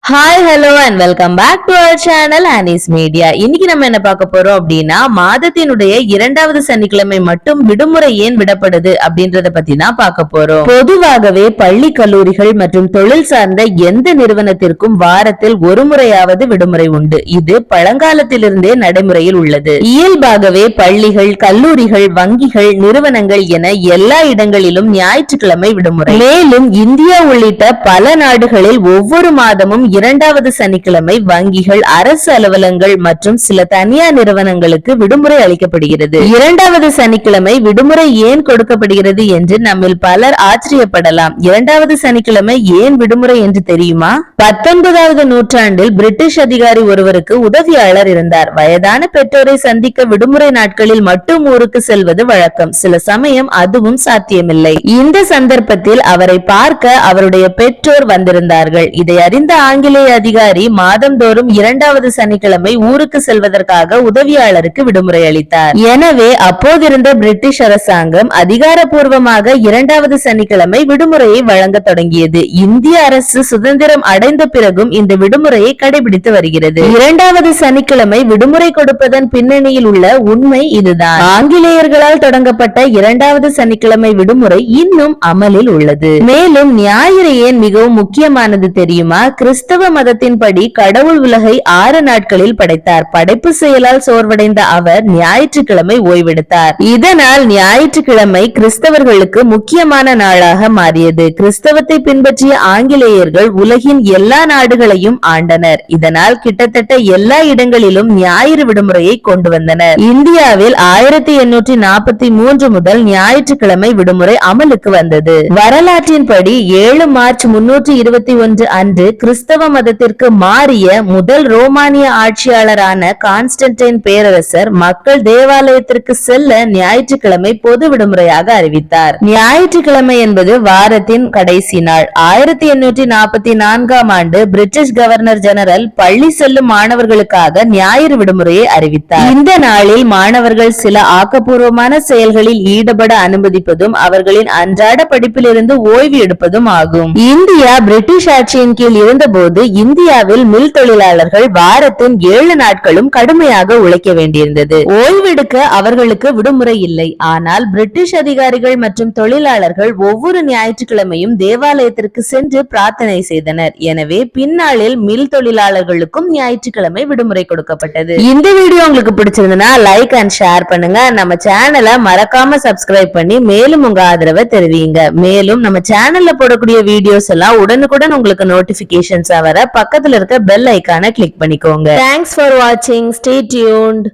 Hi hello and welcome back to our channel ஆனிஸ் media. இன்னைக்கு நம்ம என்ன பார்க்க போறோம் அப்படின்னா, மாதத்தினுடைய இரண்டாவது சனிக்கிழமை மட்டும் விடுமுறை ஏன் விடப்படுது அப்படின்றத பத்தி தான் பார்க்க போறோம். பொதுவாகவே பள்ளி கல்லூரிகள் மற்றும் தொழில் சார்ந்த எந்த நிறுவனத்திற்கும் வாரத்தில் ஒரு முறையாவது விடுமுறை உண்டு. இது பழங்காலத்திலிருந்தே நடைமுறையில் உள்ளது. இயல்பாகவே பள்ளிகள், கல்லூரிகள், வங்கிகள், நிறுவனங்கள் என எல்லா இடங்களிலும் ஞாயிற்றுக்கிழமை விடுமுறை. மேலும் இந்தியா உள்ளிட்ட பல நாடுகளில் ஒவ்வொரு மாதமும் இரண்டாவது சனிக்கிழமை வங்கிகள், அரசு அலுவலகங்கள் மற்றும் சில தனியார் நிறுவனங்களுக்கு விடுமுறை அளிக்கப்படுகிறது. இரண்டாவது சனிக்கிழமை விடுமுறை ஏன் கொடுக்கப்படுகிறது என்று நம்மில் பலர் ஆச்சரியப்படலாம். இரண்டாவது சனிக்கிழமை ஏன் விடுமுறை என்று தெரியுமா? 19வது நூற்றாண்டில் பிரிட்டிஷ் அதிகாரி ஒருவருக்கு உதவியாளர் இருந்தார். வயதான பெற்றோரை சந்திக்க விடுமுறை நாட்களில் மட்டும் ஊருக்கு செல்வது வழக்கம். சில சமயம் அதுவும் சாத்தியமில்லை. இந்த சந்தர்ப்பத்தில் அவரை பார்க்க அவருடைய பெற்றோர் வந்திருந்தார்கள். இதை அறிந்த ஆங்கிலேய அதிகாரி மாதந்தோறும் இரண்டாவது சனிக்கிழமை ஊருக்கு செல்வதற்காக உதவியாளருக்கு விடுமுறை அளித்தார். எனவே அப்போதிருந்த பிரிட்டிஷ் அரசாங்கம் அதிகாரப்பூர்வமாக இரண்டாவது சனிக்கிழமை விடுமுறையை வழங்க தொடங்கியது. இந்திய அரசு சுதந்திரம் அடைந்த பிறகும் இந்த விடுமுறையை கடைபிடித்து வருகிறது. இரண்டாவது சனிக்கிழமை விடுமுறை கொடுப்பதன் பின்னணியில் உள்ள உண்மை இதுதான். ஆங்கிலேயர்களால் தொடங்கப்பட்ட இரண்டாவது சனிக்கிழமை விடுமுறை இன்னும் அமலில் உள்ளது. மேலும் ஞாயிறு ஏன் மிகவும் முக்கியமானது தெரியுமா? கிறிஸ்தவ மதத்தின்படி கடவுள் உலகை 6 நாட்களில் படைத்தார். படைப்பு செயலால் சோர்வடைந்த அவர் ஞாயிற்றுக்கிழமை ஓய்வெடுத்தார். இதனால் ஞாயிற்றுக்கிழமை கிறிஸ்தவர்களுக்கு முக்கியமான நாளாக மாறியது. கிறிஸ்தவத்தை பின்பற்றிய ஆங்கிலேயர்கள் உலகின் எல்லா நாடுகளையும் ஆண்டனர். இதனால் கிட்டத்தட்ட எல்லா இடங்களிலும் ஞாயிறு விடுமுறையை கொண்டு வந்தனர். இந்தியாவில் 1843 முதல் ஞாயிற்றுக்கிழமை விடுமுறை அமலுக்கு வந்தது. வரலாற்றின்படி 7 மார்ச் 321 அன்று கிறிஸ்தவ மதத்திற்கு மாறிய முதல் ரோமானிய ஆட்சியாளரான கான்ஸ்டன்டைன் பேரரசர் மக்கள் தேவாலயத்திற்கு செல்ல ஞாயிற்றுக்கிழமை பொது விடுமுறையாக அறிவித்தார். ஞாயிற்றுக்கிழமை என்பது வாரத்தின் கடைசி நாள். 1844 ஆண்டு பிரிட்டிஷ் கவர்னர் ஜெனரல் பள்ளி செல்லும் மாணவர்களுக்காக ஞாயிறு விடுமுறையை அறிவித்தார். இந்த நாளில் மாணவர்கள் சில ஆக்கப்பூர்வமான செயல்களில் ஈடுபட அனுமதிப்பதும் அவர்களின் அன்றாட படிப்பிலிருந்து ஓய்வு எடுப்பதும் ஆகும். இந்தியா பிரிட்டிஷ் ஆட்சியின் கீழ் இருந்தபோது இந்தியாவில் மில் தொழிலாளர்கள் வாரத்தின் 7 நாட்களும் கடுமையாக உழைக்க வேண்டியிருந்தது. ஓய்வெடுக்க அவர்களுக்கு விடுமுறை இல்லை. ஆனால் பிரிட்டிஷ் அதிகாரிகள் மற்றும் தொழிலாளர்கள் ஒவ்வொரு ஞாயிற்றுக்கிழமையும் தேவாலயத்திற்கு சென்று பிரார்த்தனை செய்தனர். எனவே பின்னாளில் மில் தொழிலாளர்களுக்கும் ஞாயிற்றுக்கிழமை விடுமுறை கொடுக்கப்பட்டது. இந்த வீடியோ உங்களுக்கு பிடிச்சிருந்தா லைக் அண்ட் ஷேர் பண்ணுங்க. நம்ம சேனலை மறக்காம சப்ஸ்கிரைப் பண்ணி மேலும் உங்க ஆதரவை தெரிவிங்க. மேலும் நம்ம சேனல்ல போடக்கூடிய வீடியோஸ் எல்லாம் உடனுக்குடன் உங்களுக்கு நோட்டிபிகேஷன்ஸ் வர பக்கத்துல இருக்க பெல் ஐகானை கிளிக் பண்ணிக்கோங்க. தேங்க்ஸ் ஃபார் வாட்சிங். Stay tuned.